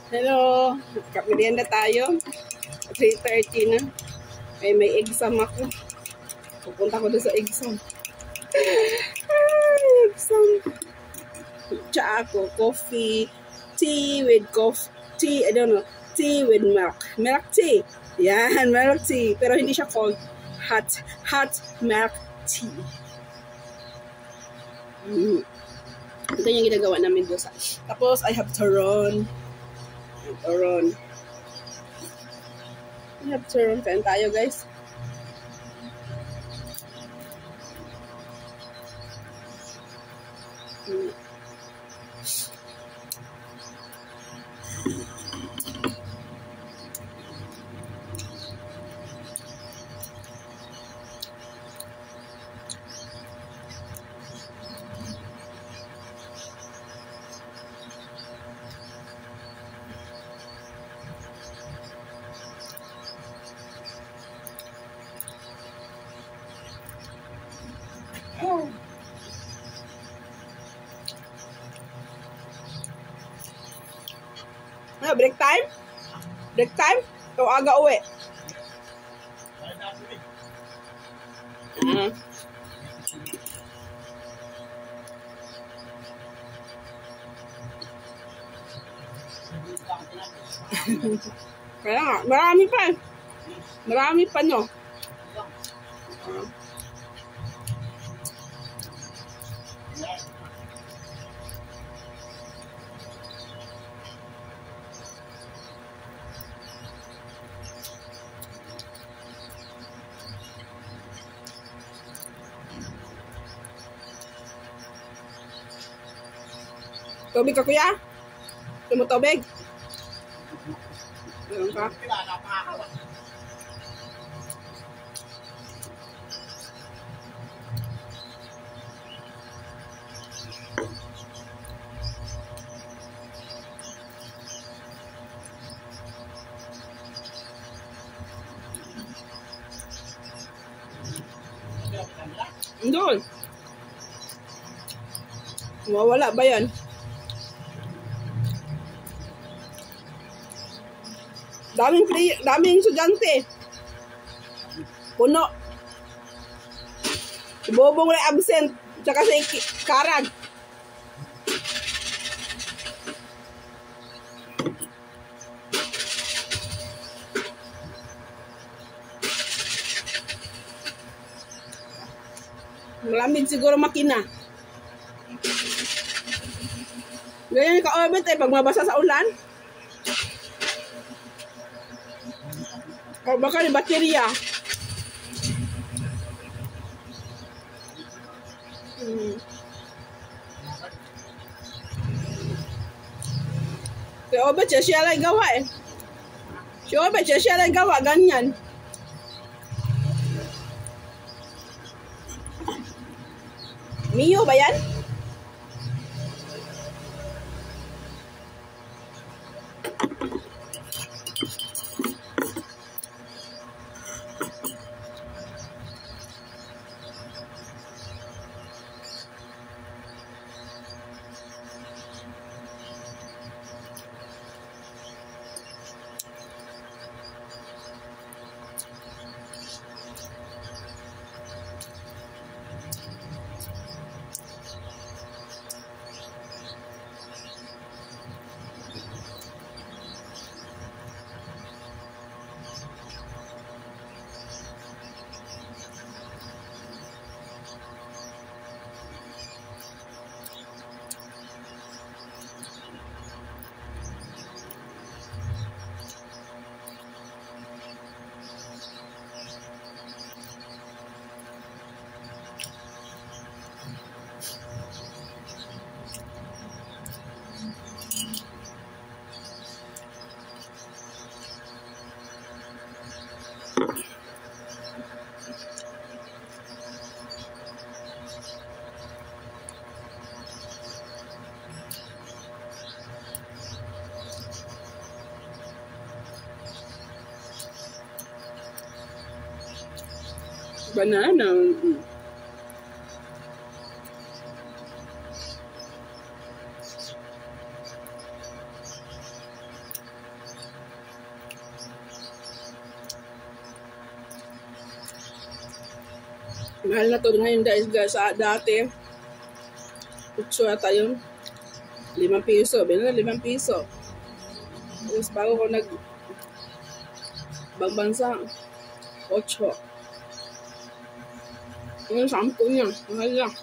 Hello, merienda tayo. 3:30 na. May exam ako. Pupunta ko doon sa exam. Exam. Tsa ako, coffee, tea with coffee, tea, I don't know, tea with milk. Milk tea. Yan, milk tea. Pero hindi siya cold. Hot milk tea. Ito yung ginagawa namin doon sa. Tapos, I have turon. Turon. I have turon. Kain tayo, guys. Break time? Break time? O aga uwi? Kaya nga, marami pa. Marami pa, no? Tubig ka, kuya? Gusto mo tubig? Meron ka? Doon. Mawala ba yan? Daming estudyante. Puno. Si Bobong na absent. Tsaka si Karag. Malamig siguro makina. Ganyan ka-orbit pag mabasa sa ulan. O baka yung baterya. Si Obet siya lang gawa eh. Si Obet siya lang gawa, ganyan. Mio ba yan? Banana. Mahal na to ngayon guys. Dati, 8 ata yun. 5 piso. Binala 5 piso. Tapos bago ko bagbansa, 8. Yung 10 niya. Mahal lang.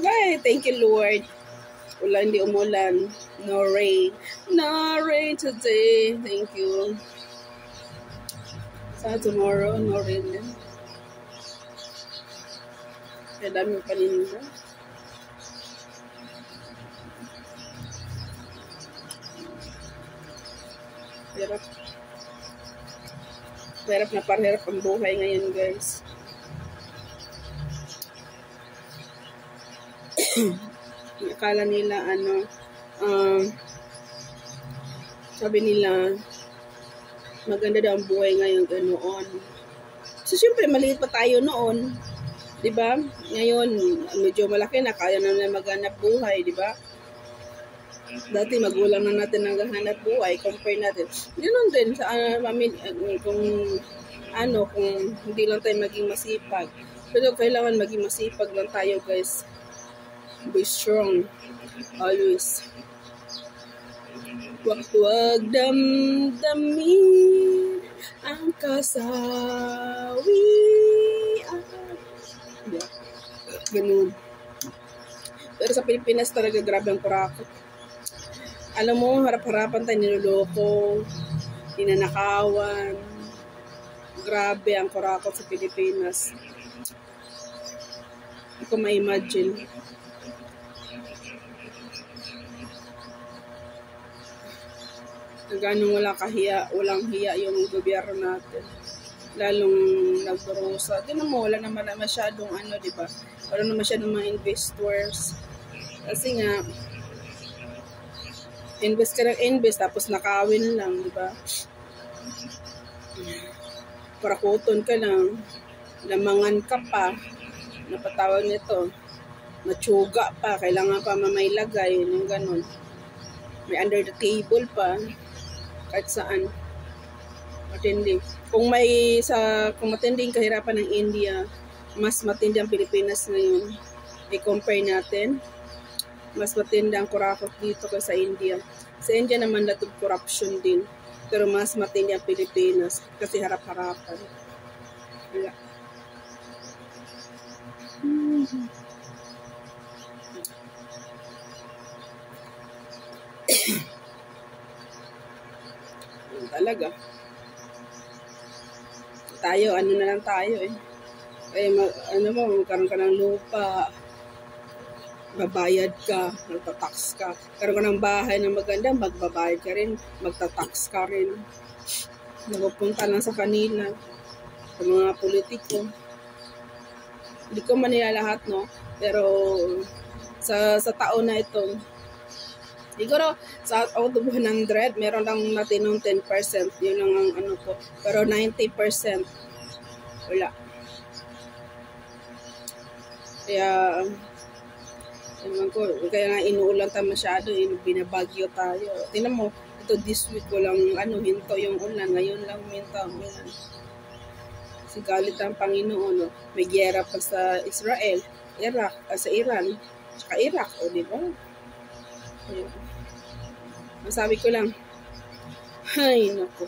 Ay, thank you, Lord. Wala, hindi umulan. No rain. No rain today. Thank you. Sa tomorrow, no rain din. Kaya dami paninda. Hirap. Hirap na parhirap ang buhay ngayon, guys. Akala nila sabi nila maganda daw ang buhay ngayon ganoon. So syempre maliit pa tayo noon, 'di ba? Ngayon medyo malaki na, kaya na maghanap buhay, 'di ba? Dati magulang na natin naghahanap buhay, compare natin. Ganoon din sa kung hindi lang tayo maging masipag. Pero kailangan maging masipag lang tayo, guys. Be strong. Always. Huwag damdamin ang kasawian. Yeah. Ganun. Pero sa Pilipinas talaga grabe ang kurakot. Alam mo, harap-harapan tayo niloloko, ninanakawan. Grabe ang kurakot sa Pilipinas. Hindi ko ma-imagine. Ganong walang hiya yung gobyerno natin. Lalong nagdurusa. Tingnan mo, wala naman masyadong di ba? Wala naman masyadong mga investors. Kasi nga, invest ka ng invest, tapos nakawin lang, di ba? Parakuton ka lang, lamangan ka pa, napatawag nito, matsuga pa, kailangan pa mamailagay, yung ganon. May under the table pa, kahit saan. Matindi. Kung matinding kahirapan ng India, mas matindi ang Pilipinas ngayon. I-compare natin, mas matindi ang kurakot dito kaysa sa India. Sa India naman lahat of corruption din. Pero mas matindi ang Pilipinas kasi harap-harapan. Yeah. Talaga. Tayo, na lang tayo eh. Magkaroon ka ng lupa, babayad ka, magtatax ka. Karoon ka ng bahay na maganda, magbabayad ka rin, magtatax ka rin. Napupunta lang sa kanila, sa mga politiko. Hindi ko man nila lahat, no? Pero sa taon na ito, siguro sa out of 100, meron lang natin ng 10%. Yun lang ang ko. Pero 90%, wala. Kaya, ewan ko, kaya nga inuulan tayo masyado, binabagyo tayo. Tingnan mo, ito this week, walang hinto yung ulan. Ngayon lang minto ang ulan. Kasi galit ang Panginoon, may giyera pa sa Israel, sa Iran, tsaka Iraq, di ba? Masabi ko lang, ay, naku.